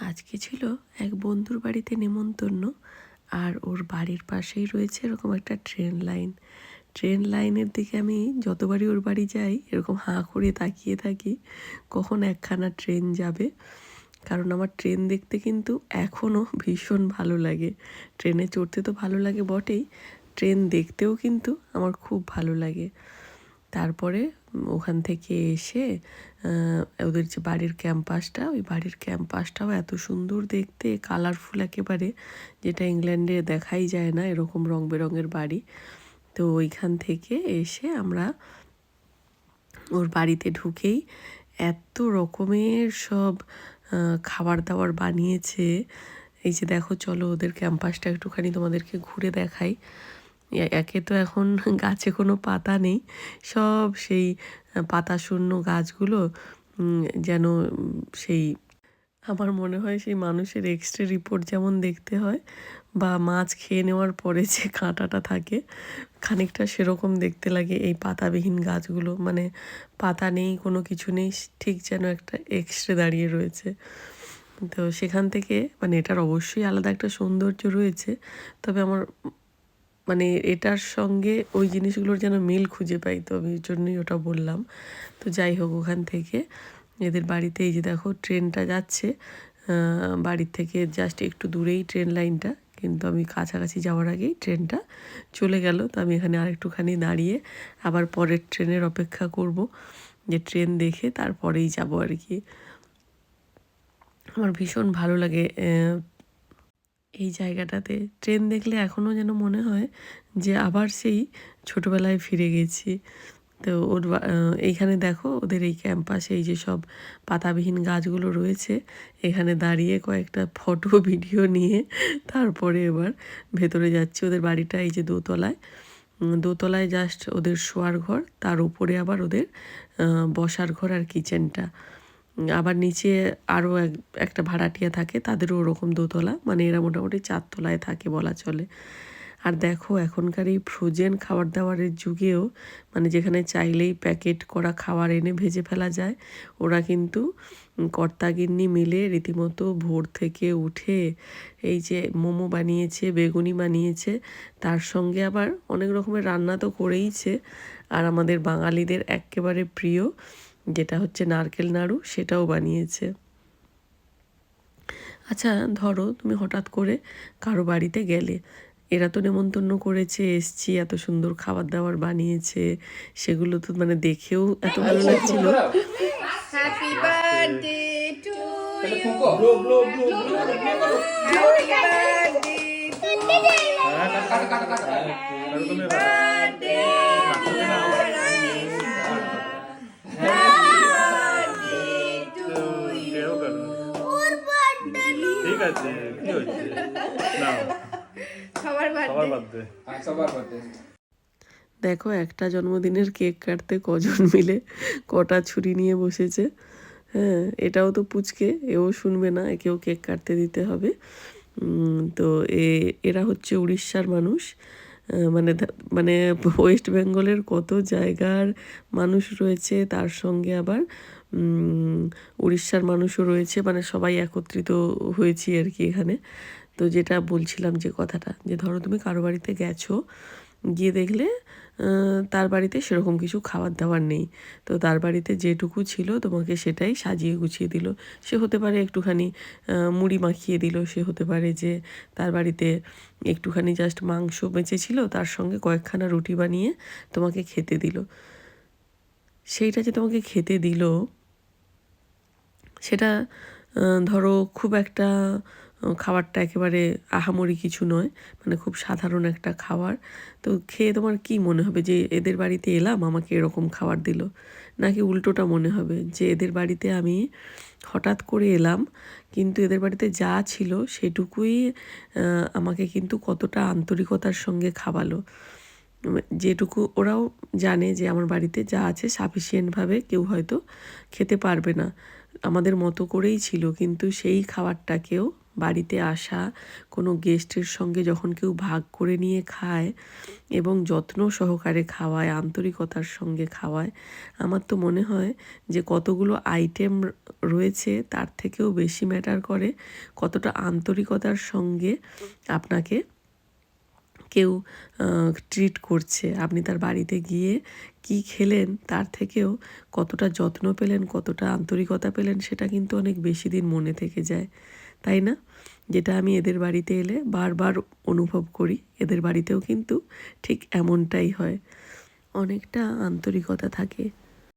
আজকে ছিল এক বন্ধুর বাড়িতে নেমন্তন্ন। আর ওর বাড়ির পাশেই রয়েছে এরকম একটা ট্রেন লাইন। ট্রেন লাইনের দিকে আমি যতবারই ওর বাড়ি যাই এরকম হাঁ করে তাকিয়ে থাকি কখন একখানা ট্রেন যাবে। কারণ আমার ট্রেন দেখতে কিন্তু এখনও ভীষণ ভালো লাগে। ট্রেনে চড়তে তো ভালো লাগে বটেই, ট্রেন দেখতেও কিন্তু আমার খুব ভালো লাগে। তারপরে ওখান থেকে এসে ওদের যে বাড়ির ক্যাম্পাসটা, ওই বাড়ির ক্যাম্পাসটাও এত সুন্দর দেখতে, কালারফুল একেবারে, যেটা ইংল্যান্ডে দেখাই যায় না এরকম রং বেরঙের বাড়ি। তো ওইখান থেকে এসে আমরা ওর বাড়িতে ঢুকেই এত রকমের সব খাবার দাবার বানিয়েছে। এই যে দেখো, চলো ওদের ক্যাম্পাসটা একটুখানি তোমাদেরকে ঘুরে দেখাই। একে তো এখন গাছে কোনো পাতা নেই, সব সেই পাতা শূন্য গাছগুলো যেন সেই, আমার মনে হয় সেই মানুষের এক্সরে রিপোর্ট যেমন দেখতে হয় বা মাছ খেয়ে নেওয়ার পরে যে কাঁটাটা থাকে, খানিকটা সেরকম দেখতে লাগে এই পাতাবিহীন গাছগুলো। মানে পাতা নেই, কোনো কিছু নেই, ঠিক যেন একটা এক্সরে দাঁড়িয়ে রয়েছে। তো সেখান থেকে মানে এটার অবশ্যই আলাদা একটা সৌন্দর্য রয়েছে, তবে আমার মানে এটার সঙ্গে ওই জিনিসগুলোর যেন মিল খুঁজে পাই, তো আমি ওই জন্যই ওটা বললাম। তো যাই হোক, ওখান থেকে এদের বাড়িতে এই যে দেখো ট্রেনটা যাচ্ছে, বাড়ির থেকে জাস্ট একটু দূরেই ট্রেন লাইনটা, কিন্তু আমি কাছাকাছি যাওয়ার আগেই ট্রেনটা চলে গেল। তো আমি এখানে আরেকটুখানি দাঁড়িয়ে আবার পরের ট্রেনের অপেক্ষা করব, যে ট্রেন দেখে তারপরেই যাব আর কি। আমার ভীষণ ভালো লাগে এই জায়গাটাতে। ট্রেন দেখলে এখনও যেন মনে হয় যে আবার সেই ছোটোবেলায় ফিরে গেছি। তো ওর এইখানে দেখো ওদের এই ক্যাম্পাসে এই যে সব পাতাবিহীন গাছগুলো রয়েছে, এখানে দাঁড়িয়ে কয়েকটা ফটো ভিডিও নিয়ে তারপরে এবার ভেতরে যাচ্ছি। ওদের বাড়িটা এই যে দোতলায়, দোতলায় জাস্ট ওদের শোয়ার ঘর, তার উপরে আবার ওদের বসার ঘর আর কিচেনটা। আবার নিচে আরও একটা ভাড়াটিয়া থাকে, তাদেরও ওরকম দোতলা, মানে এরা মোটামুটি 4 তলায় থাকে বলা চলে। আর দেখো এখনকার এই ফ্রোজেন খাবার দাবারের যুগেও, মানে যেখানে চাইলেই প্যাকেট করা খাবার এনে ভেজে ফেলা যায়, ওরা কিন্তু কর্তাগিন্নি মিলে রীতিমতো ভোর থেকে উঠে এই যে মোমো বানিয়েছে, বেগুনি বানিয়েছে, তার সঙ্গে আবার অনেক রকমের রান্না তো করেইছে। আর আমাদের বাঙালিদের একেবারে প্রিয় যেটা হচ্ছে নারকেল নাড়ু, সেটাও বানিয়েছে। আচ্ছা ধরো তুমি হঠাৎ করে কারো বাড়িতে গেলে, এরা তো নেমন্তন্ন করেছে, এসছি, এত সুন্দর খাবার দাবার বানিয়েছে, সেগুলো তো মানে দেখেও এত ভালো লাগছিল। হ্যাপি বার্থডে টু ইউ, ঠিক আছে, কি হয়েছে? নাও, সবার বার্থডে। দেখো একটা জন্মদিনের কেক কাটতে কজন মিলে কটা ছুরি নিয়ে বসেছে। হ্যাঁ, এটাও তো পুচকে, এও শুনবে না, একেও কেক কাটতে দিতে হবে। তো এরা হচ্ছে উড়িষ্যার মানুষ। মানে মানে ওয়েস্ট বেঙ্গলের কত জায়গার মানুষ রয়েছে, তার সঙ্গে আবার উড়িষ্যার মানুষও রয়েছে, মানে সবাই একত্রিত হয়েছি আর কি এখানে। তো যেটা বলছিলাম যে কথাটা, যে ধরো তুমি কারো বাড়িতে গেছো, গিয়ে দেখলে তার বাড়িতে সেরকম কিছু খাবার দাবার নেই, তো তার বাড়িতে যেটুকু ছিল তোমাকে সেটাই সাজিয়ে গুছিয়ে দিল। সে হতে পারে একটুখানি মুড়ি মাখিয়ে দিল, সে হতে পারে যে তার বাড়িতে একটুখানি জাস্ট মাংস বেঁচেছিল, তার সঙ্গে কয়েকখানা রুটি বানিয়ে তোমাকে খেতে দিল। সেইটা যে তোমাকে খেতে দিল, সেটা ধরো খুব একটা খাবারটা একেবারে আহামরি কিছু নয়, মানে খুব সাধারণ একটা খাবার। তো খেয়ে তোমার কি মনে হবে যে এদের বাড়িতে এলাম, আমাকে এরকম খাবার দিল? নাকি উল্টোটা মনে হবে যে এদের বাড়িতে আমি হঠাৎ করে এলাম, কিন্তু এদের বাড়িতে যা ছিল সেটুকুই আমাকে কিন্তু কতটা আন্তরিকতার সঙ্গে খাওয়ালো। যেটুকু ওরাও জানে যে আমার বাড়িতে যা আছে সাফিসিয়েন্টভাবে কেউ হয়তো খেতে পারবে না, আমাদের মতো করেই ছিল, কিন্তু সেই খাবারটাকেও বাড়িতে আসা কোনো গেস্টের সঙ্গে যখন কেউ ভাগ করে নিয়ে খায় এবং যত্ন সহকারে খাওয়ায়, আন্তরিকতার সঙ্গে খাওয়ায়, আমার তো মনে হয় যে কতগুলো আইটেম রয়েছে তার থেকেও বেশি ম্যাটার করে কতটা আন্তরিকতার সঙ্গে আপনাকে কেউ ট্রিট করছে। আপনি তার বাড়িতে গিয়ে কি খেলেন তার থেকেও কতটা যত্ন পেলেন, কতটা আন্তরিকতা পেলেন, সেটা কিন্তু অনেক বেশি দিন মনে থেকে যায়, তাই না? যেটা আমি এদের বাড়িতে এলে বারবার অনুভব করি। এদের বাড়িতেও কিন্তু ঠিক এমনটাই হয়, অনেকটা আন্তরিকতা থাকে।